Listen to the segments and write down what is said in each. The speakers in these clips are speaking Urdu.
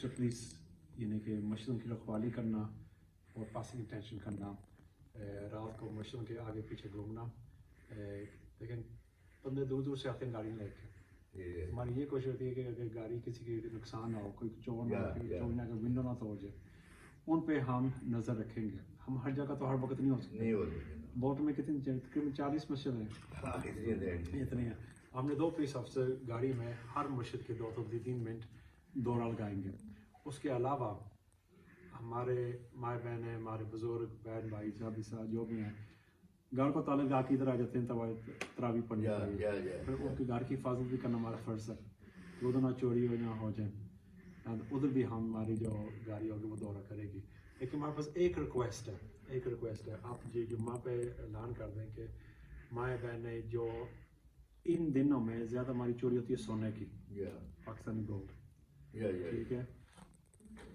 پولیس یعنی کہ مشرق کی رکھوالی کرنا اور پاسنگ اٹینشن کرنا، رات کو مشرق کے آگے پیچھے گھومنا، لیکن بندے دور دور سے آتے ہیں گاڑی لے کے. ہماری یہ کوشش ہوتی ہے کہ اگر گاڑی کسی کی نقصان نہ ہو، کوئی چور نہ ہو، چور نہ اگر ونڈو نہ توڑ جائے، ان پہ ہم نظر رکھیں گے. ہم ہر جگہ تو ہر وقت نہیں ہو سکتے. بولٹن میں کتنی تقریباً 40 مسجد ہیں، اتنے ہیں. ہم نے 2 پولیس افسر گاڑی میں ہر مسجد کے 2-3 منٹ دورہ لگائیں گے. اس کے علاوہ ہمارے مائیں بہنیں، ہمارے بزرگ بہن بھائی صاحب جو بھی ہیں، گھر کو تعلق گاہ کی طرح آ جاتے ہیں تراویح پڑھنے کے لیے. پھر ان کے گھر کی حفاظت بھی کرنا ہمارا فرض ہے، ادھر نہ چوری ہو نہ ہو جائے. ادھر بھی ہماری جو گاڑی ہوگی وہ دورہ کرے گی. لیکن ہمارے پاس ایک ریکویسٹ ہے، آپ جی جمعہ پہ اعلان کر دیں کہ مائیں بہنیں جو ان دنوں میں زیادہ ہماری چوری ہوتی ہے سونے کی، پاکستانی گولڈ، ٹھیک ہے،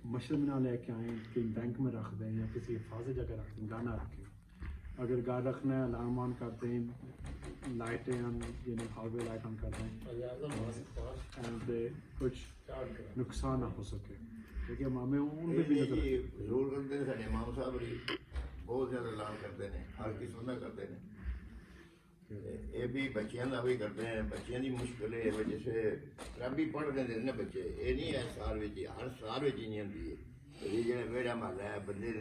مشرق میں نہ لے کے آئیں، کہیں بینک میں رکھ دیں یا کسی حفاظت جگہ رکھ دیں، گانا رکھیں. اگر گاڑ رکھنا ہے الارم آن کر دیں، لائٹیں یعنی ہائی وے لائٹ آن کر دیں، کچھ نقصان نہ ہو سکے. دیکھیے ہمیں ان پہ بھی نظر ضرور کرتے ہیں. سارے امام صاحب بہت زیادہ اعلان کرتے ہیں، ہر قسم کا کرتے ہیں. یہ بھی بچیاں کا بھی کرتے ہیں. بچیاں کی مشکل ہے وجہ سے ربی پڑھ دیں نا بچے. یہ نہیں ہے سال ہر سال نہیں ہوتی ہے. یہ جڑا ویڑا محلہ ہے بندے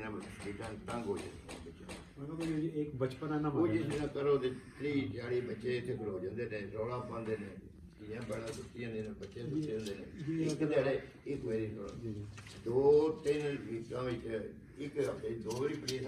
سیٹاں تنگ ہو جاتی ہیں. ایک بچپن ہے نا، وہ جس طرح کرو تو 30-40 بچے اتنے کھلو جاتے ہیں، رولا پاندے ہیں، بڑا ستی ہیں، بچے ستے ہوتے ہیں. ایک دہڑے ایک ویری 2-3 ویکاں ایک ہفتے 2 باری پولیس